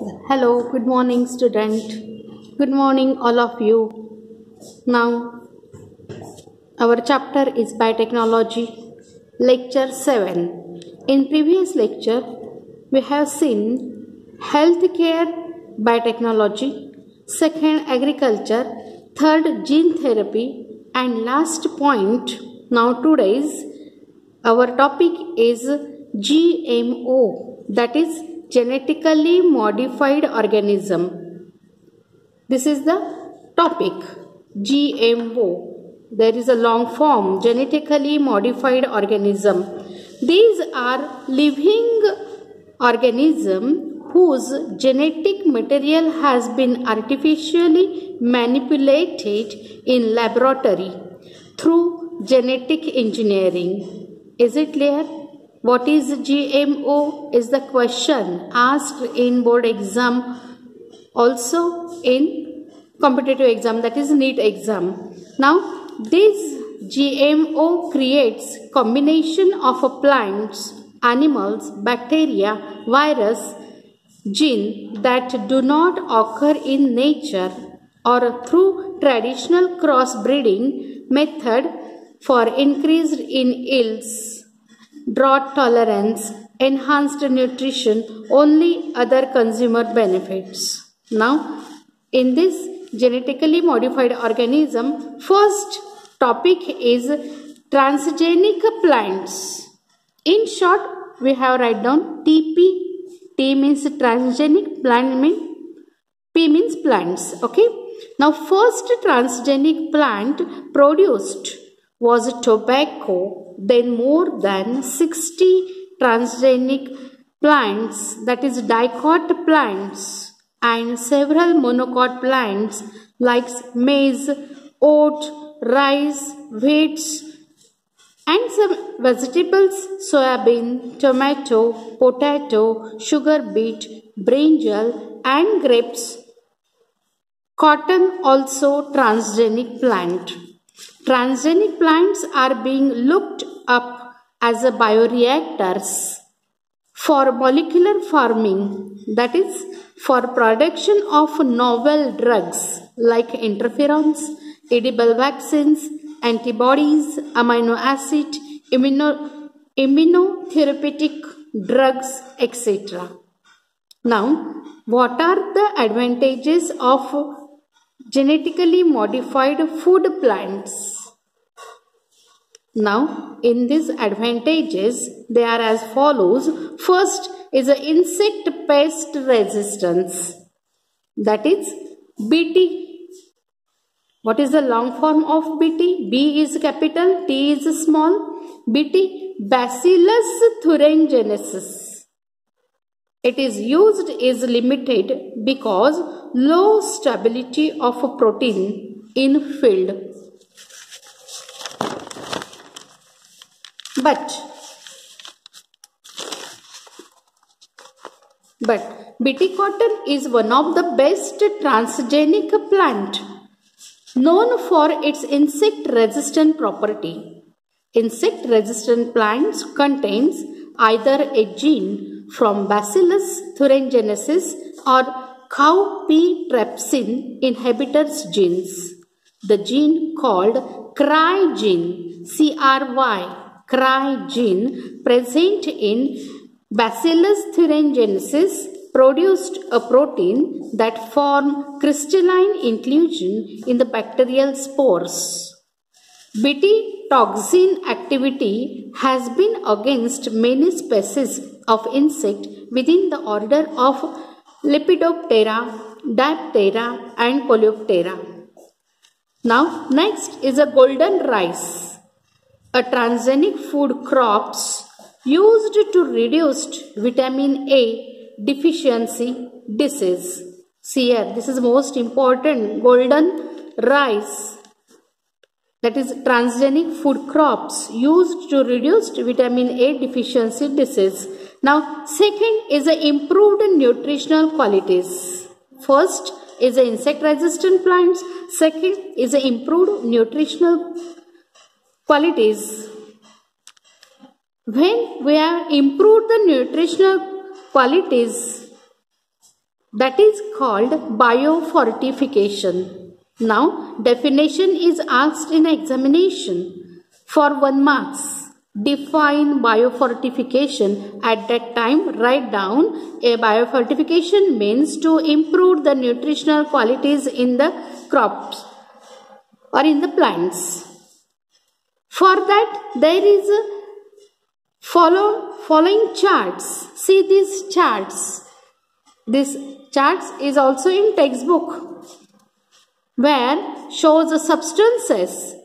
Hello, good morning, student. Good morning, all of you. Now, our chapter is Biotechnology, Lecture 7. In previous lecture, we have seen Healthcare Biotechnology, second Agriculture, third Gene Therapy, and last point. Now, today's our topic is GMO, that is genetically modified organism. This is the topic, GMO. There is a long form, genetically modified organism. These are living organism whose genetic material has been artificially manipulated in laboratory through genetic engineering. Is it clear? What is GMO is the question asked in board exam, also in competitive exam, that is NEET exam. Now, this GMO creates combination of plants, animals, bacteria, virus, gene that do not occur in nature or through traditional crossbreeding method for increased in yields, drought tolerance, enhanced nutrition, only other consumer benefits. Now, in this genetically modified organism, first topic is transgenic plants. In short, we have write down TP. T means transgenic, P means plants. Okay. Now, first transgenic plant produced was tobacco. Then more than 60 transgenic plants, that is dicot plants, and several monocot plants like maize, oat, rice, wheat, and some vegetables, soybean, tomato, potato, sugar beet, brinjal, and grapes. Cotton also transgenic plant. Transgenic plants are being looked up as a bioreactors for molecular farming, that is for production of novel drugs like interferons, edible vaccines, antibodies, amino acid, immunotherapeutic drugs, etc. Now, what are the advantages of genetically modified food plants? Now, in these advantages, they are as follows. First is a insect pest resistance, that is BT. What is the long form of BT? B is capital, T is small. BT, Bacillus thuringiensis. It is used is limited because low stability of protein in field. But BT cotton is one of the best transgenic plant known for its insect resistant property. Insect resistant plants contains either a gene from Bacillus thuringiensis or cowpea-trypsin inhibitors genes. The gene called CRY gene, CRY gene present in Bacillus thuringiensis produced a protein that form crystalline inclusion in the bacterial spores. BT toxin activity has been against many species of insect within the order of Lepidoptera, Diptera, and Coleoptera. Now, next is a golden rice, a transgenic food crops used to reduce vitamin A deficiency disease. See here, this is most important, golden rice, that is transgenic food crops used to reduce vitamin A deficiency disease. Now, second is the improved nutritional qualities. First is the insect resistant plants. Second is the improved nutritional qualities. When we have improved the nutritional qualities, that is called biofortification. Now, definition is asked in examination for 1 marks. Define biofortification. At that time, write down a biofortification means to improve the nutritional qualities in the crops or in the plants. For that, there is a following charts. See these charts. This charts is also in textbook, where shows the substances,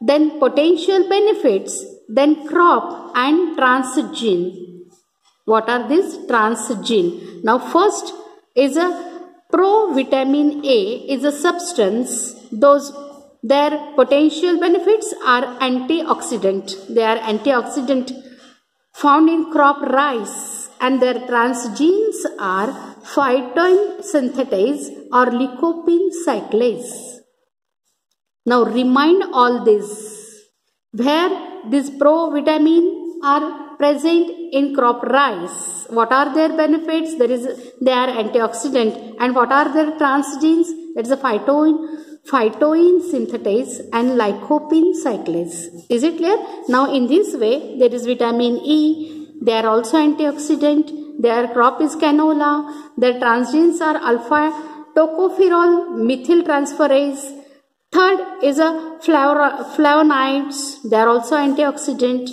then potential benefits, then crop and transgene. What are these? Transgene. Now first is a provitamin A is a substance. Their potential benefits are antioxidant. They are antioxidant found in crop rice, and their transgenes are phytoin synthetase or lycopene cyclase. Now remind all this, where these provitamin are present in crop rice. What are their benefits? They are antioxidant. And what are their transgenes? That is a phytoin synthetase and lycopene cyclase. Is it clear? Now in this way, there is vitamin E. They are also antioxidant. Their crop is canola. Their transgenes are alpha tocopherol methyl transferase. Third is a flavonoids. They are also antioxidant.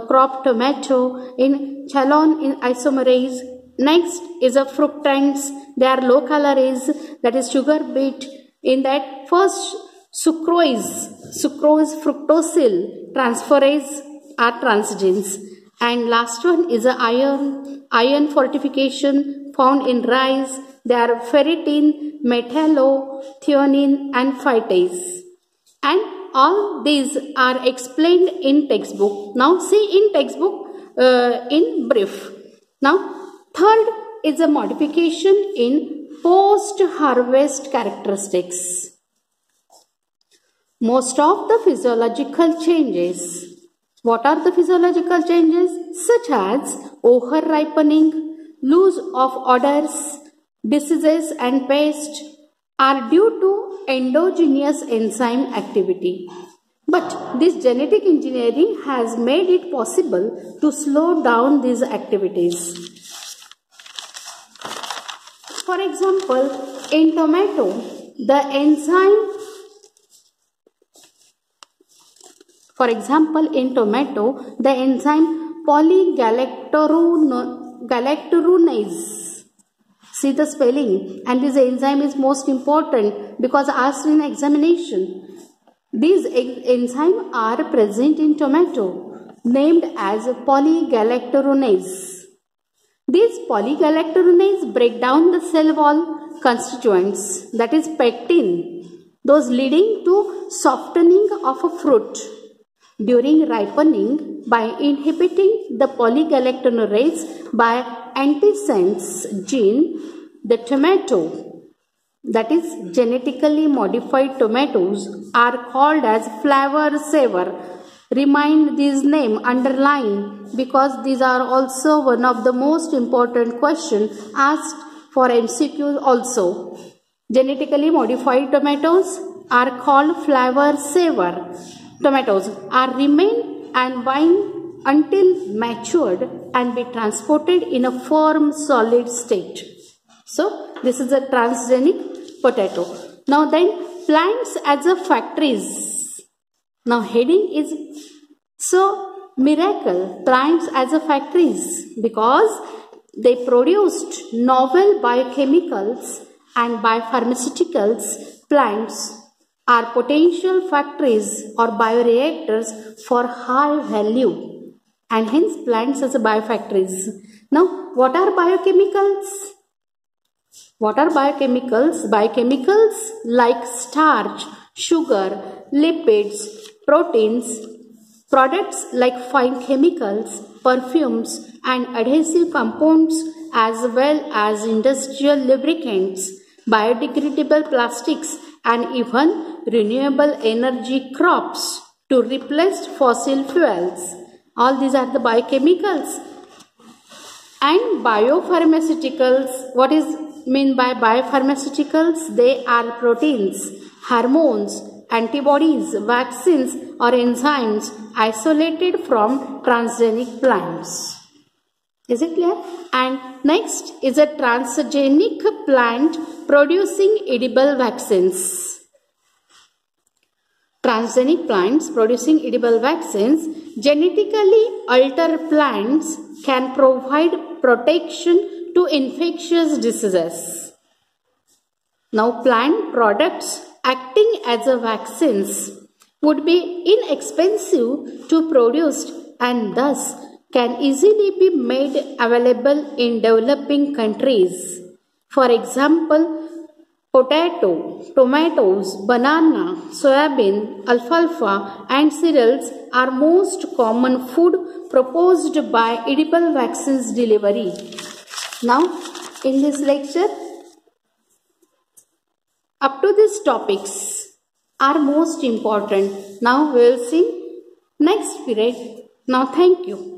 Crop tomato in chalon in isomerase. Next is a fructans. They are low calories. That is sugar beet. In that first sucrose fructosyl transferase are transgenes. And last one is a iron fortification found in rice. They are ferritin, metallothionein and phytase. And all these are explained in textbook. Now see in textbook in brief. Now third is a modification in post-harvest characteristics. Most of the physiological changes. What are the physiological changes? Such as over-ripening, loss of odors, diseases and pests are due to endogenous enzyme activity. But this genetic engineering has made it possible to slow down these activities. For example, in tomato, the enzyme polygalacturonase. See the spelling, and this enzyme is most important because asked in examination. These enzymes are present in tomato, named as polygalacturonase. These polygalacturonase break down the cell wall constituents, that is pectin, those leading to softening of a fruit during ripening by inhibiting the polygalacturonase by antisense gene. The tomato, that is genetically modified tomatoes, are called as flavor saver. Remind these names, underline, because these are also one of the most important questions asked for MCQ also. Genetically modified tomatoes are called flavor saver. Tomatoes are remain and vine until matured and be transported in a firm solid state. So this is a transgenic potato. Now then, plants as a factories. Now heading is so miracle, plants as a factories, because they produced novel biochemicals and biopharmaceuticals. Plants are potential factories or bioreactors for high value, and hence plants as a biofactories. Now what are biochemicals? What are biochemicals? Biochemicals like starch, sugar, lipids, proteins, products like fine chemicals, perfumes and adhesive compounds, as well as industrial lubricants, biodegradable plastics and even renewable energy crops to replace fossil fuels. All these are the biochemicals. And biopharmaceuticals. What is mean by biopharmaceuticals? They are proteins, hormones, antibodies, vaccines or enzymes isolated from transgenic plants. Is it clear? And next is a transgenic plant producing edible vaccines. Transgenic plants producing edible vaccines. Genetically altered plants can provide protection to infectious diseases. Now, plant products acting as a vaccines would be inexpensive to produce and thus can easily be made available in developing countries. For example, potato, tomatoes, banana, soybean, alfalfa and cereals are most common food proposed by edible vaccines delivery. Now, in this lecture, up to these topics are most important. Now we will see next period. Now thank you.